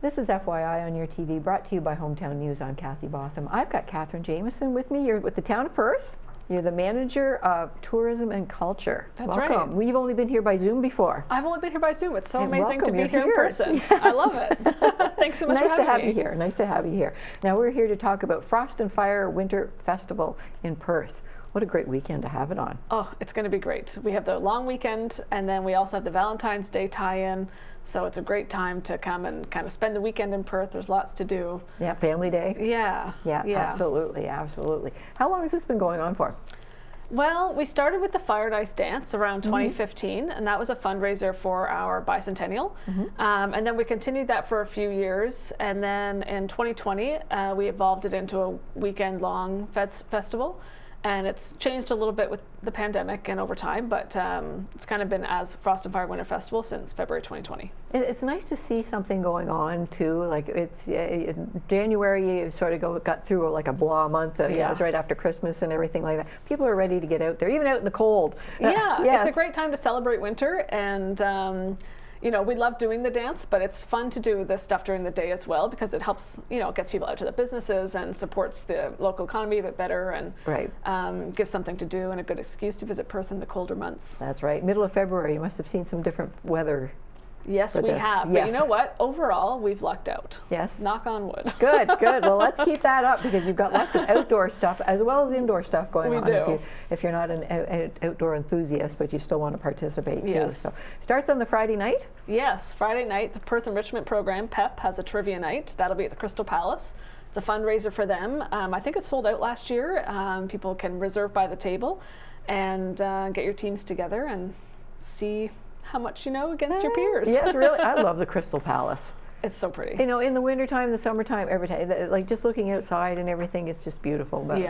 This is FYI on your TV, brought to you by Hometown News. I'm Kathy Botham. I've got Catherine Jameson with me. You're with the town of Perth. You're the manager of tourism and culture. That's welcome. right. We've only been here by Zoom before. I've only been here by Zoom. It's so And amazing to welcome. be You're here in person. Yes. I love it. Thanks so much Nice for to having have me. you here. Nice to have you here. Now we're here to talk about Frost and Fire Winter Festival in Perth. What a great weekend to have it on. Oh, it's going to be great. We have the long weekend, and then we also have the Valentine's Day tie-in. So it's a great time to come and kind of spend the weekend in Perth. There's lots to do. Yeah, family day. Yeah. Yeah, absolutely, absolutely. How long has this been going on for? Well, we started with the Fire and Ice Dance around 2015, and that was a fundraiser for our bicentennial. And then we continued that for a few years, and then in 2020, we evolved it into a weekend-long festival. And it's changed a little bit with the pandemic and over time, but it's kind of been as Frost and Fire Winter Festival since February 2020. It's nice to see something going on too. Like it's January, you sort of got through like a blah month. It was right after Christmas and everything like that. People are ready to get out there, even out in the cold. Yeah, yes. It's a great time to celebrate winter, and you know, we love doing the dance, but it's fun to do this stuff during the day as well because it helps, you know, gets people out to the businesses and supports the local economy a bit better, and gives something to do and a good excuse to visit Perth in the colder months. That's right. Middle of February, you must have seen some different weather. Yes, we have. But you know what? Overall, we've lucked out. Yes. Knock on wood. Good, good. Well, let's keep that up because you've got lots of outdoor stuff as well as indoor stuff going on. We do. If you're not an outdoor enthusiast, but you still want to participate too. Yes. So starts on the Friday night? Yes, Friday night, the Perth Enrichment Program, PEP, has a trivia night. That'll be at the Crystal Palace. It's a fundraiser for them. I think it sold out last year. People can reserve by the table and get your teams together and see how much you know against your peers. Yes, really. I love the Crystal Palace. It's so pretty. You know, in the wintertime, the summertime, every time, like just looking outside and everything, it's just beautiful. But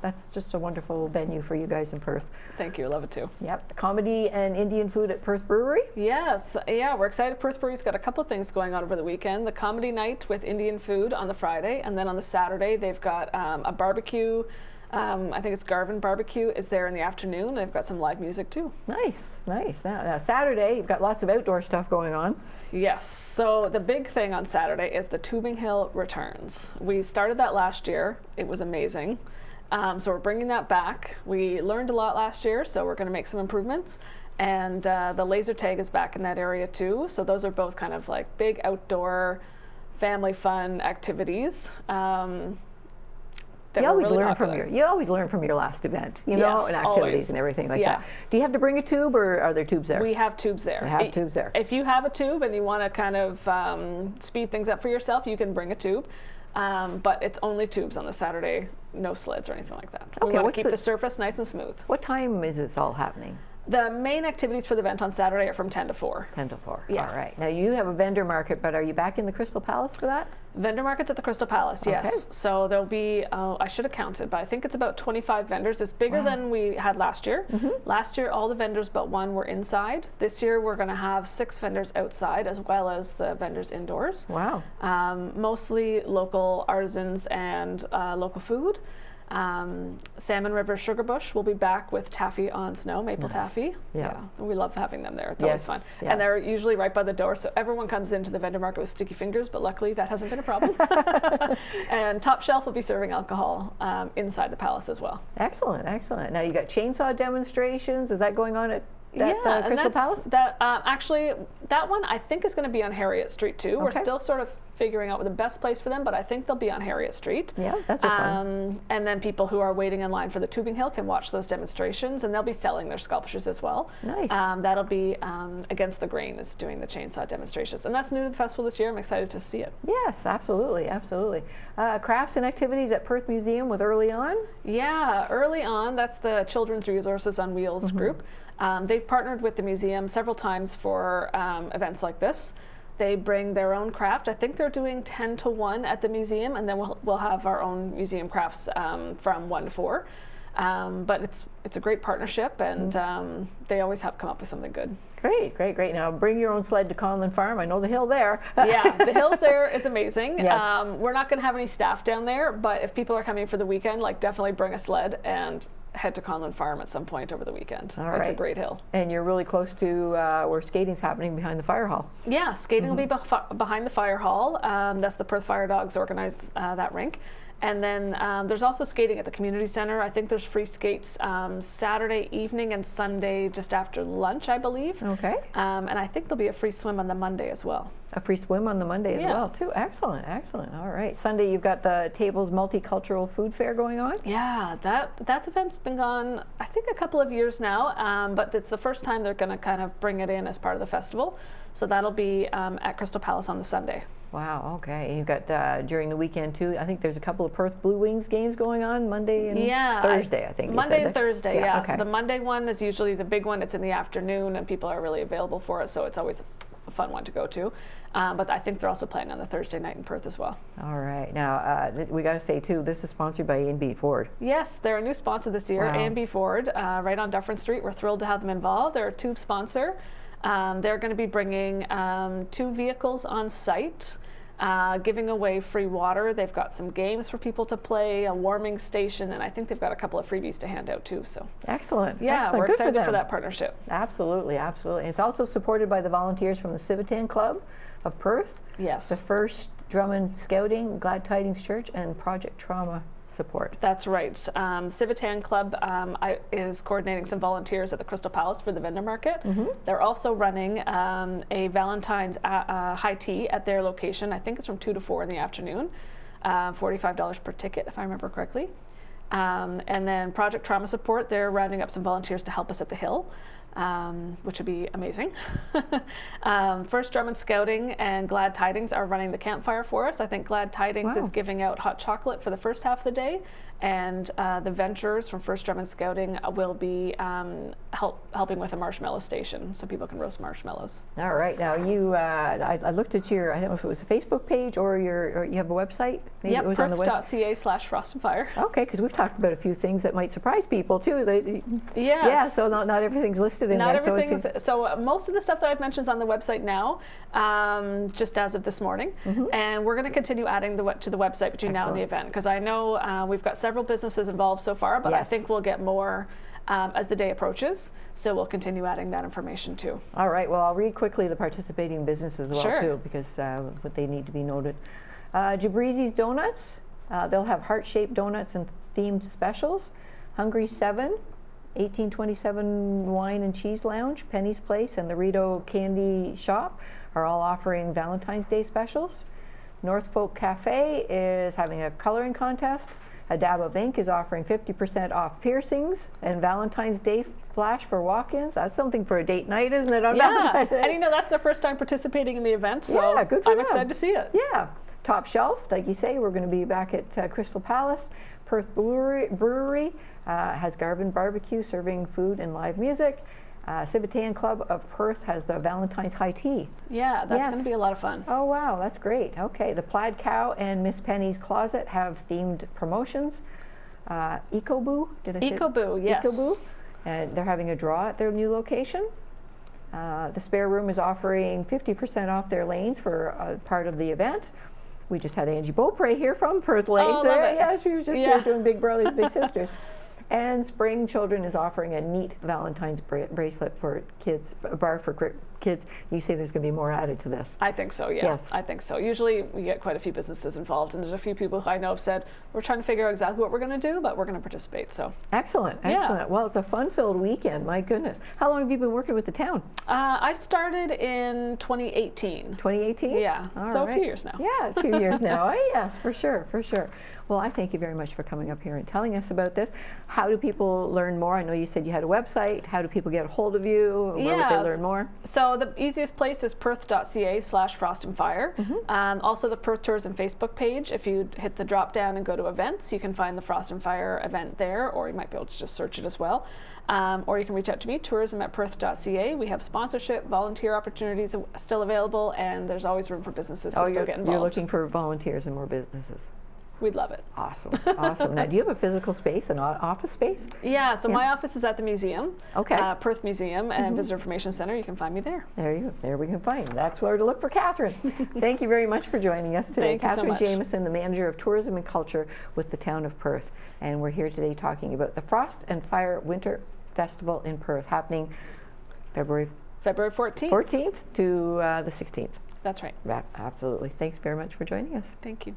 that's just a wonderful venue for you guys in Perth. Thank you, I love it too. Yep, comedy and Indian food at Perth Brewery. Yes, yeah, we're excited. Perth Brewery's got a couple of things going on over the weekend. The comedy night with Indian food on the Friday, and then on the Saturday, they've got a barbecue. I think it's Garvin Barbecue is there in the afternoon. They've got some live music too. Nice, nice. Now Saturday, you've got lots of outdoor stuff going on. Yes, so the big thing on Saturday is the Tubing Hill returns. We started that last year. It was amazing. So we're bringing that back. We learned a lot last year, so we're going to make some improvements. And the laser tag is back in that area too. So those are both kind of like big outdoor family fun activities. You always learn from your last event, you know, and activities always. And everything like that. Do you have to bring a tube, or are there tubes there? We have tubes there. We have tubes there. If you have a tube and you want to kind of speed things up for yourself, you can bring a tube. But it's only tubes on the Saturday, no sleds or anything like that. We want to keep the surface nice and smooth. What time is this all happening? The main activities for the event on Saturday are from 10 to 4. 10 to 4. Yeah. All right. Now you have a vendor market, but are you back in the Crystal Palace for that? Vendor markets at the Crystal Palace, yes. So there'll be, I should have counted, but I think it's about 25 vendors. It's bigger than we had last year. Last year, all the vendors but one were inside. This year, we're going to have 6 vendors outside as well as the vendors indoors. Wow. Mostly local artisans and local food. Salmon River Sugarbush will be back with taffy on snow, maple taffy. Yeah, we love having them there. It's always fun. Yes. And they're usually right by the door, so everyone comes into the vendor market with sticky fingers, but luckily that hasn't been a problem. And Top Shelf will be serving alcohol inside the palace as well. Excellent, excellent. Now you got chainsaw demonstrations. Is that going on at Crystal Palace? Actually, that one I think is going to be on Harriet Street too. We're still sort of figuring out the best place for them, but I think they'll be on Harriet Street. Yeah, that's fun. And then people who are waiting in line for the Tubing Hill can watch those demonstrations, and they'll be selling their sculptures as well. Nice. That'll be Against the Grain is doing the chainsaw demonstrations, and that's new to the festival this year. I'm excited to see it. Yes, absolutely, absolutely. Crafts and activities at Perth Museum with Early On? Yeah, Early On, that's the Children's Resources on Wheels group. They've partnered with the museum several times for events like this. They bring their own craft. I think they're doing 10 to 1 at the museum, and then we'll have our own museum crafts from 1 to 4. But it's a great partnership, and they always have come up with something good. Great, great, great. Now bring your own sled to Conlon Farm. I know the hill there. Yeah, the hills there is amazing. Yes. We're not going to have any staff down there, but if people are coming for the weekend, like definitely bring a sled and head to Conlon Farm at some point over the weekend. All It's a right. great hill. And you're really close to where skating's happening behind the fire hall. Yeah, skating will be behind the fire hall. That's the Perth Fire Dogs organize that rink. And then there's also skating at the community center. I think there's free skates Saturday evening and Sunday just after lunch, I believe. Okay. And I think there'll be a free swim on the Monday as well. A free swim on the Monday as well, too. Excellent, excellent. All right. Sunday, you've got the Tables Multicultural Food Fair going on. Yeah, that event's been gone, I think, a couple of years now, but it's the first time they're going to kind of bring it in as part of the festival. So that'll be at Crystal Palace on the Sunday. Wow, okay. And you've got during the weekend, too, I think there's a couple of Perth Blue Wings games going on Monday and Thursday, I think. Monday and Thursday, yeah. Okay. So the Monday one is usually the big one. It's in the afternoon, and people are really available for it, so it's always a fun one to go to. But I think they're also playing on the Thursday night in Perth as well. All right. Now, we got to say, too, this is sponsored by A&B Ford. Yes, they're a new sponsor this year, Wow. A&B Ford, right on Dufferin Street. We're thrilled to have them involved. They're a tube sponsor. They're going to be bringing 2 vehicles on site, giving away free water. They've got some games for people to play, a warming station, and I think they've got a couple of freebies to hand out too. So Excellent. yeah, Excellent. we're Good excited for them. that partnership. Absolutely, absolutely. It's also supported by the volunteers from the Civitan Club of Perth, Yes. the First Drummond Scouting, Glad Tidings Church, and Project Trauma Support. That's right. Civitan Club is coordinating some volunteers at the Crystal Palace for the vendor market. They're also running a Valentine's high tea at their location. I think it's from 2 to 4 in the afternoon, $45 per ticket, if I remember correctly. And then Project Trauma Support, they're rounding up some volunteers to help us at the Hill. Which would be amazing. First Drummond Scouting and Glad Tidings are running the campfire for us. I think Glad Tidings Wow. is giving out hot chocolate for the first half of the day, and the Ventures from First Drummond Scouting will be helping with a marshmallow station, so people can roast marshmallows. All right. Now, you, I looked at your, I don't know if it was a Facebook page or you have a website? Maybe Yep, it was on the website. perth.ca/frost-and-fire. Okay, because we've talked about a few things that might surprise people, too. Yes. Yeah, so not everything's listed in Not there. everything. So most of the stuff that I've mentioned is on the website now, just as of this morning, and we're going to continue adding to the website between now and the event, because I know we've got several businesses involved so far, but I Yes. think we'll get more as the day approaches. So we'll continue adding that information too. All right. Well, I'll read quickly the participating businesses as well, Sure. too, because what they need to be noted. Jabrizi's Donuts. They'll have heart-shaped donuts and themed specials. Hungry 7. 1827 Wine and Cheese Lounge, Penny's Place, and the Rito Candy Shop are all offering Valentine's Day specials. Northfolk Cafe is having a coloring contest. A Dab of Ink is offering 50% off piercings and Valentine's Day flash for walk-ins. That's something for a date night, isn't it? On Yeah, Valentine's Day? and you know that's their first time participating in the event, so Yeah, good for I'm them. excited to see it. Yeah. Top Shelf, like you say, we're going to be back at Crystal Palace. Perth Brewery has Garvin Barbecue serving food and live music. Civitan Club of Perth has the Valentine's High Tea. Yeah, that's Yes. going to be a lot of fun. Oh, wow, that's great. Okay, the Plaid Cow and Miss Penny's Closet have themed promotions. EcoBoo, did I say it? EcoBoo, yes. EcoBoo, and they're having a draw at their new location. The Spare Room is offering 50% off their lanes for part of the event. We just had Angie Beaupre here from Perth Lanes. love it. Yeah, she was just Yeah. here doing Big Brothers, Big Sisters. And Spring Children is offering a neat Valentine's bracelet for kids, a bar for kids. You say there's going to be more added to this. I think so, yeah. Yes. I think so. Usually we get quite a few businesses involved, and there's a few people who I know have said, we're trying to figure out exactly what we're going to do, but we're going to participate. So Excellent, Yeah. excellent. Well, it's a fun-filled weekend, my goodness. How long have you been working with the town? I started in 2018. 2018? Yeah, All so a right. few years now. Yeah, a few years now. Yes, for sure, for sure. Well, I thank you very much for coming up here and telling us about this. How do people learn more? I know you said you had a website. How do people get a hold of you? Where would they Yes. learn more? So the easiest place is perth.ca/frostandfire. Also the Perth Tourism Facebook page. If you hit the drop down and go to events, you can find the Frost and Fire event there, or you might be able to just search it as well. Or you can reach out to me, tourism@perth.ca. We have sponsorship, volunteer opportunities still available, and there's always room for businesses to still get involved. You're looking for volunteers and more businesses. We'd love it. Awesome, awesome. Now, do you have a physical space, an office space? Yeah, so my office is at the museum, Okay. Perth Museum and Visitor Information Center. You can find me there. There we can find. That's where to look for Catherine. Thank you very much for joining us today. Thank you so Catherine much. Jamieson, the Manager of Tourism and Culture with the town of Perth. And we're here today talking about the Frost and Fire Winter Festival in Perth, happening February February 14th. 14th to the 16th. That's right. Absolutely. Thanks very much for joining us. Thank you.